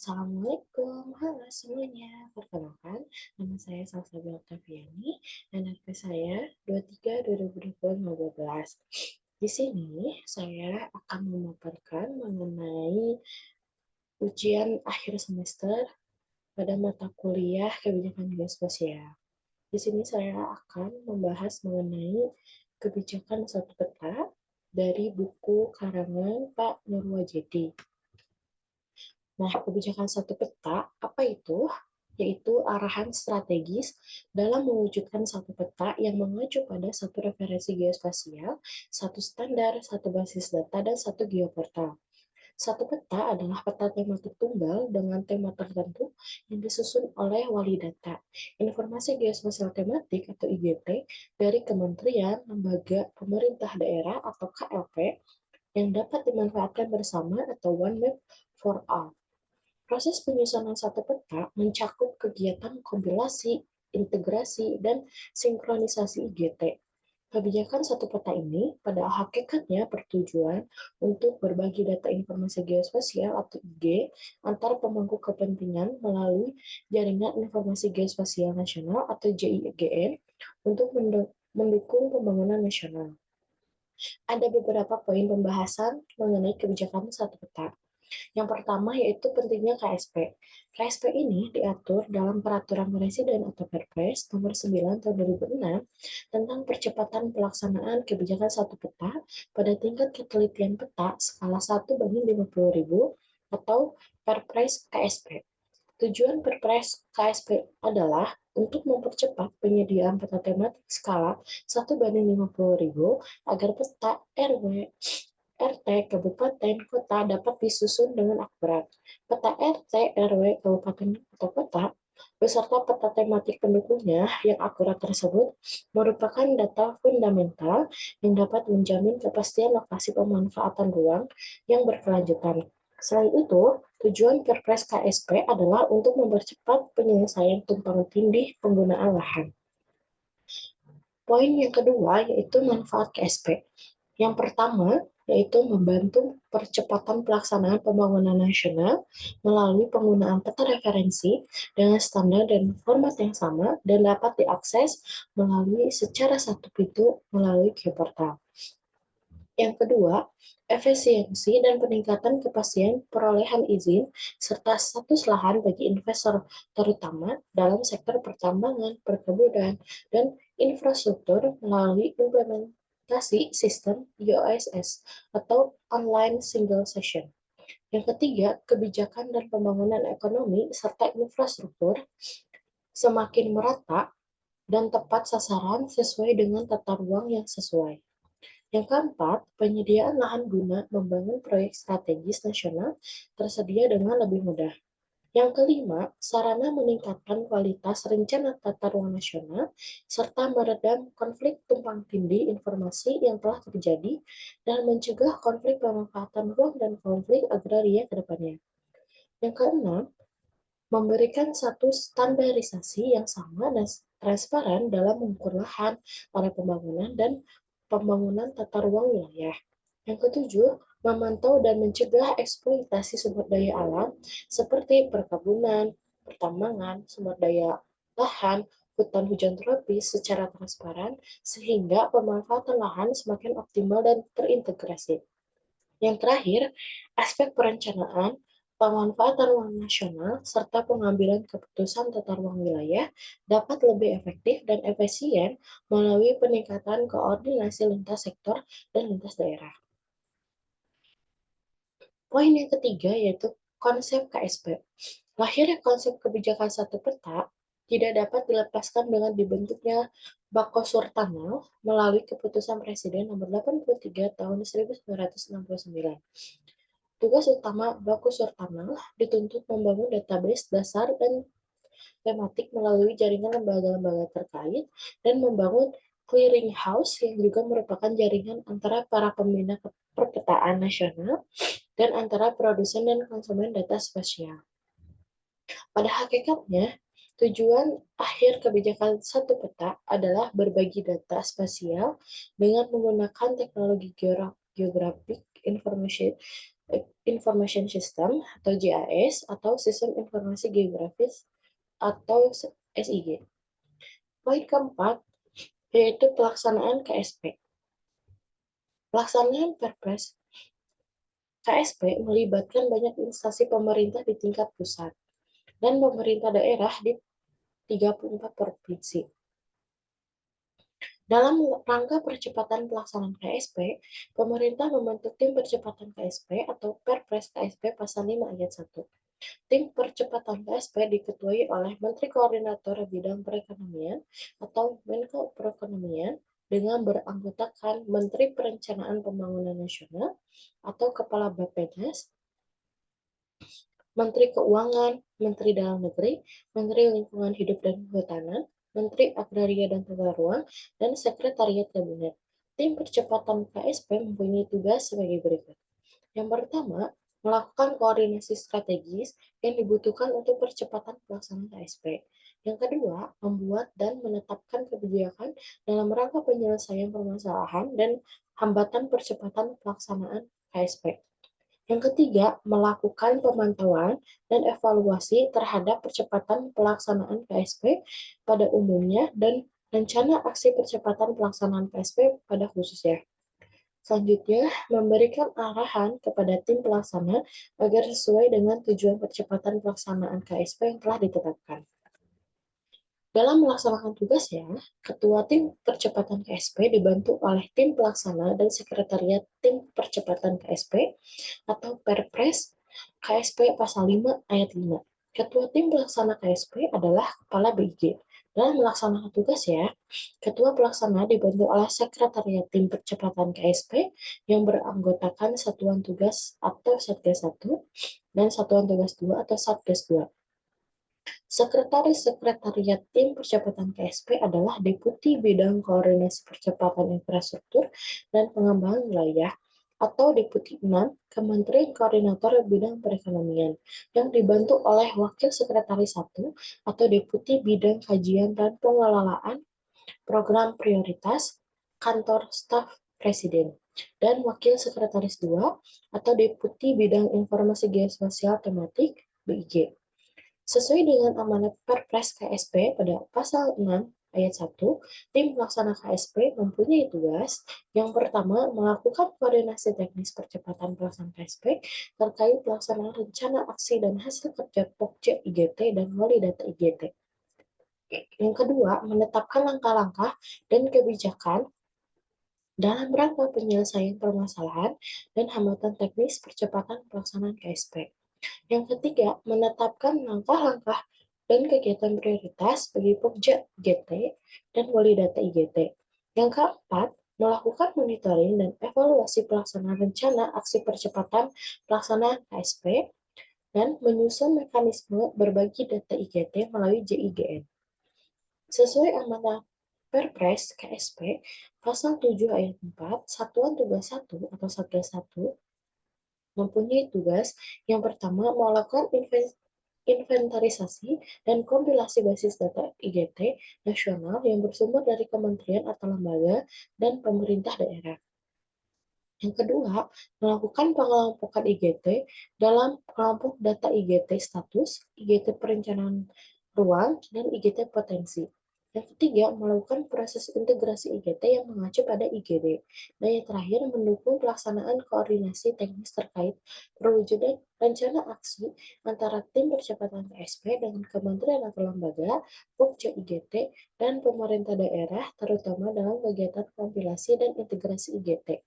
Assalamualaikum, halo semuanya. Perkenalkan, nama saya Salsabila Oktaviani dan NPM saya 23/2020-15. Di sini saya akan memaparkan mengenai ujian akhir semester pada mata kuliah kebijakan geospasial. Di sini saya akan membahas mengenai kebijakan satu peta dari buku karangan Pak Nurwajedi. Nah, kebijakan satu peta, apa itu? Yaitu arahan strategis dalam mewujudkan satu peta yang mengacu pada satu referensi geospasial, satu standar, satu basis data, dan satu geoportal. Satu peta adalah peta tematik tunggal dengan tema tertentu yang disusun oleh wali data. Informasi geospasial tematik atau IGT dari kementerian, lembaga, pemerintah daerah atau KLP yang dapat dimanfaatkan bersama atau One Map for All. Proses penyusunan satu peta mencakup kegiatan kompilasi, integrasi, dan sinkronisasi IGT. Kebijakan satu peta ini pada hakikatnya bertujuan untuk berbagi data informasi geospasial atau IG antar pemangku kepentingan melalui Jaringan Informasi Geospasial Nasional atau JIGN untuk mendukung pembangunan nasional. Ada beberapa poin pembahasan mengenai kebijakan satu peta. Yang pertama yaitu pentingnya KSP. KSP ini diatur dalam Peraturan Presiden atau Perpres nomor 9 tahun 2006 tentang percepatan pelaksanaan kebijakan satu peta pada tingkat ketelitian peta skala 1/50.000 atau Perpres KSP. Tujuan Perpres KSP adalah untuk mempercepat penyediaan peta tematik skala 1/50.000 agar peta RW, RT, kabupaten, kota dapat disusun dengan akurat. Peta RT, RW, kabupaten, atau kota beserta peta tematik pendukungnya yang akurat tersebut merupakan data fundamental yang dapat menjamin kepastian lokasi pemanfaatan ruang yang berkelanjutan. Selain itu, tujuan Perpres KSP adalah untuk mempercepat penyelesaian tumpang tindih penggunaan lahan. Poin yang kedua yaitu manfaat KSP. Yang pertama yaitu membantu percepatan pelaksanaan pembangunan nasional melalui penggunaan peta referensi dengan standar dan format yang sama dan dapat diakses melalui secara satu pintu melalui geoportal. Yang kedua, efisiensi dan peningkatan kepastian perolehan izin serta status lahan bagi investor, terutama dalam sektor pertambangan, perkebunan, dan infrastruktur melalui implementasi sistem OSS atau Online Single Session. Yang ketiga, kebijakan dan pembangunan ekonomi serta infrastruktur semakin merata dan tepat sasaran sesuai dengan tata ruang yang sesuai. Yang keempat, penyediaan lahan guna membangun proyek strategis nasional tersedia dengan lebih mudah. Yang kelima, sarana meningkatkan kualitas rencana tata ruang nasional serta meredam konflik tumpang tindih informasi yang telah terjadi dan mencegah konflik pemanfaatan ruang dan konflik agraria ke depannya. Yang keenam, memberikan satu standarisasi yang sama dan transparan dalam mengukur lahan pada pembangunan dan pembangunan tata ruang wilayah. Yang ketujuh, memantau dan mencegah eksploitasi sumber daya alam seperti perkebunan, pertambangan, sumber daya lahan, hutan hujan tropis secara transparan sehingga pemanfaatan lahan semakin optimal dan terintegrasi. Yang terakhir, aspek perencanaan, pemanfaatan ruang nasional, serta pengambilan keputusan tata ruang wilayah dapat lebih efektif dan efisien melalui peningkatan koordinasi lintas sektor dan lintas daerah. Poin yang ketiga yaitu konsep KSP. Lahirnya konsep kebijakan satu peta tidak dapat dilepaskan dengan dibentuknya Bakosurtanal melalui keputusan Presiden nomor 83 tahun 1969. Tugas utama Bakosurtanal dituntut membangun database dasar dan tematik melalui jaringan lembaga-lembaga terkait dan membangun clearinghouse yang juga merupakan jaringan antara para pembina perpetaan nasional dan antara produsen dan konsumen data spasial. Pada hakikatnya, tujuan akhir kebijakan satu peta adalah berbagi data spasial dengan menggunakan teknologi geographic Information System atau GIS atau Sistem Informasi Geografis atau SIG. Poin keempat yaitu pelaksanaan KSP. Pelaksanaan Perpres KSP melibatkan banyak instansi pemerintah di tingkat pusat dan pemerintah daerah di 34 provinsi. Dalam rangka percepatan pelaksanaan KSP, pemerintah membentuk Tim Percepatan KSP atau Perpres KSP Pasal 5 Ayat 1. Tim Percepatan KSP diketuai oleh Menteri Koordinator Bidang Perekonomian atau Menko Perekonomian dengan beranggotakan Menteri Perencanaan Pembangunan Nasional atau Kepala Bappenas, Menteri Keuangan, Menteri Dalam Negeri, Menteri Lingkungan Hidup dan Kehutanan, Menteri Agraria dan Tata Ruang, dan Sekretariat Kabinet. Tim Percepatan KSP mempunyai tugas sebagai berikut. Yang pertama, melakukan koordinasi strategis yang dibutuhkan untuk percepatan pelaksanaan KSP. Yang kedua, membuat dan menetapkan kebijakan dalam rangka penyelesaian permasalahan dan hambatan percepatan pelaksanaan KSP. Yang ketiga, melakukan pemantauan dan evaluasi terhadap percepatan pelaksanaan KSP pada umumnya dan rencana aksi percepatan pelaksanaan KSP pada khususnya. Selanjutnya, memberikan arahan kepada tim pelaksana agar sesuai dengan tujuan percepatan pelaksanaan KSP yang telah ditetapkan. Dalam melaksanakan tugasnya, Ketua Tim Percepatan KSP dibantu oleh tim pelaksana dan sekretariat Tim Percepatan KSP atau Perpres KSP Pasal 5 Ayat 5. Ketua Tim Pelaksana KSP adalah Kepala BIG. Dalam melaksanakan tugas Ketua Pelaksana dibantu oleh Sekretariat Tim Percepatan KSP yang beranggotakan Satuan Tugas atau Satgas 1 dan Satuan Tugas 2 atau Satgas 2. Sekretaris Sekretariat Tim Percepatan KSP adalah Deputi Bidang Koordinasi Percepatan Infrastruktur dan Pengembangan Wilayah atau Deputi 6 Kementerian Koordinator Bidang Perekonomian yang dibantu oleh Wakil Sekretaris 1 atau Deputi Bidang Kajian dan Pengelolaan Program Prioritas Kantor Staf Presiden dan Wakil Sekretaris 2 atau Deputi Bidang Informasi Geospasial Tematik BIG. Sesuai dengan amanat Perpres KSP pada Pasal 6 Ayat 1, tim pelaksana KSP mempunyai tugas yang pertama melakukan koordinasi teknis percepatan pelaksanaan KSP terkait pelaksanaan rencana aksi dan hasil kerja Pokja IGT dan Wali Data IGT. Yang kedua, menetapkan langkah-langkah dan kebijakan dalam rangka penyelesaian permasalahan dan hambatan teknis percepatan pelaksanaan KSP. Yang ketiga, menetapkan langkah-langkah dan kegiatan prioritas bagi Pokja IGT dan Wali Data IGT. Yang keempat, melakukan monitoring dan evaluasi pelaksanaan rencana aksi percepatan pelaksanaan KSP dan menyusun mekanisme berbagi data IGT melalui JIGN. Sesuai amanat Perpres KSP Pasal 7 Ayat 4, Satuan Tugas 1 atau Satgas 1 mempunyai tugas yang pertama melakukan inventarisasi dan kompilasi basis data IGT nasional yang bersumber dari kementerian atau lembaga dan pemerintah daerah. Yang kedua, melakukan pengelompokan IGT dalam kelompok data IGT status, IGT perencanaan ruang, dan IGT potensi. Yang ketiga, melakukan proses integrasi IGT yang mengacu pada IGD. Dan yang terakhir, mendukung pelaksanaan koordinasi teknis terkait perwujudan rencana aksi antara tim percepatan KSP dengan kementerian atau lembaga, Pokja IGT, dan pemerintah daerah, terutama dalam kegiatan kompilasi dan integrasi IGT.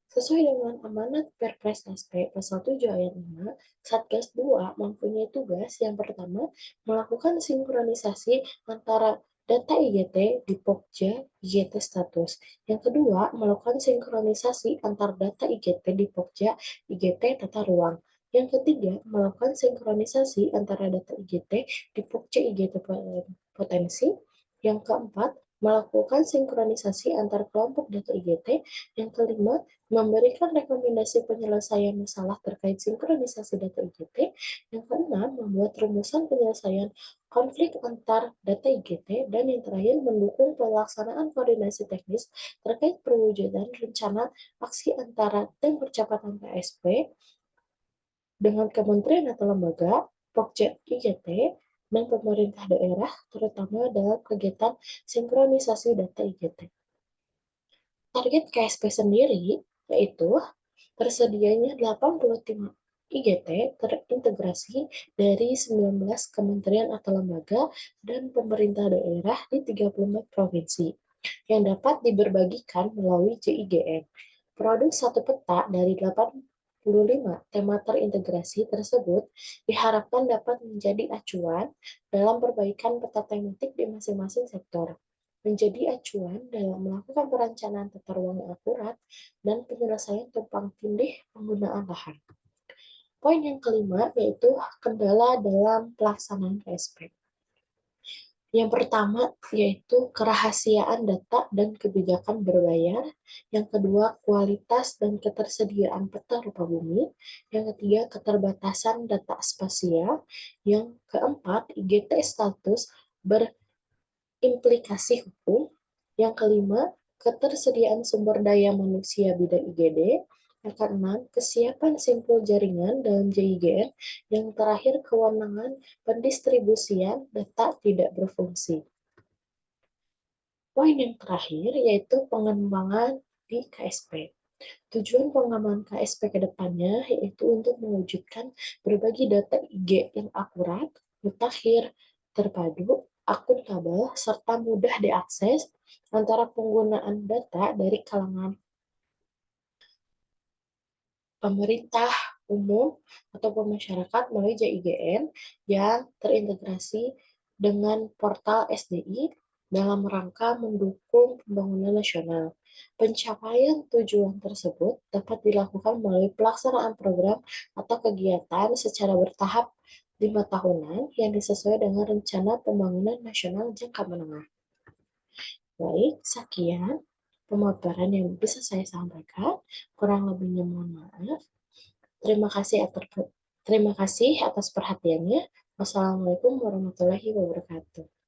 Sesuai dengan amanat Perpres KSP Pasal 7 Ayat 5, Satgas 2 mempunyai tugas yang pertama melakukan sinkronisasi antara data IGT di Pokja IGT status. Yang kedua, melakukan sinkronisasi antar data IGT di Pokja IGT tata ruang. Yang ketiga, melakukan sinkronisasi antara data IGT di Pokja IGT potensi. Yang keempat, melakukan sinkronisasi antar kelompok data IGT. Yang kelima, memberikan rekomendasi penyelesaian masalah terkait sinkronisasi data IGT. Yang keenam, membuat rumusan penyelesaian konflik antar data IGT. Dan yang terakhir, mendukung pelaksanaan koordinasi teknis terkait perwujudan rencana aksi antara tim percepatan KSP dengan kementerian atau lembaga, Pokja IGT, dan pemerintah daerah, terutama dalam kegiatan sinkronisasi data IGT. Target KSP sendiri yaitu tersedianya 85 IGT terintegrasi dari 19 kementerian atau lembaga dan pemerintah daerah di 34 provinsi yang dapat diberbagikan melalui JIGN. Produk satu peta dari 85 tema terintegrasi tersebut diharapkan dapat menjadi acuan dalam perbaikan peta tematik di masing-masing sektor, menjadi acuan dalam melakukan perencanaan tata ruang yang akurat, dan penyelesaian tumpang tindih penggunaan lahan. Poin yang kelima yaitu kendala dalam pelaksanaan KSP. Yang pertama yaitu kerahasiaan data dan kebijakan berbayar. Yang kedua, kualitas dan ketersediaan peta rupa bumi. Yang ketiga, keterbatasan data spasial. Yang keempat, IGT status berimplikasi hukum. Yang kelima, ketersediaan sumber daya manusia bidang IGD. Yang keenam, kesiapan simpul jaringan dalam JIGN. Yang terakhir, kewenangan pendistribusian data tidak berfungsi. Poin yang terakhir yaitu pengembangan di KSP. Tujuan pengembangan KSP ke depannya yaitu untuk mewujudkan berbagi data IG yang akurat, mutakhir, terpadu, akuntabel, serta mudah diakses antara penggunaan data dari kalangan pemerintah umum ataupun masyarakat melalui JIGN yang terintegrasi dengan portal SDI dalam rangka mendukung pembangunan nasional. Pencapaian tujuan tersebut dapat dilakukan melalui pelaksanaan program atau kegiatan secara bertahap 5 tahunan yang disesuaikan dengan rencana pembangunan nasional jangka menengah. Baik, sekian pemaparan yang bisa saya sampaikan. Kurang lebihnya mohon maaf. Terima kasih atas perhatiannya. Wassalamualaikum warahmatullahi wabarakatuh.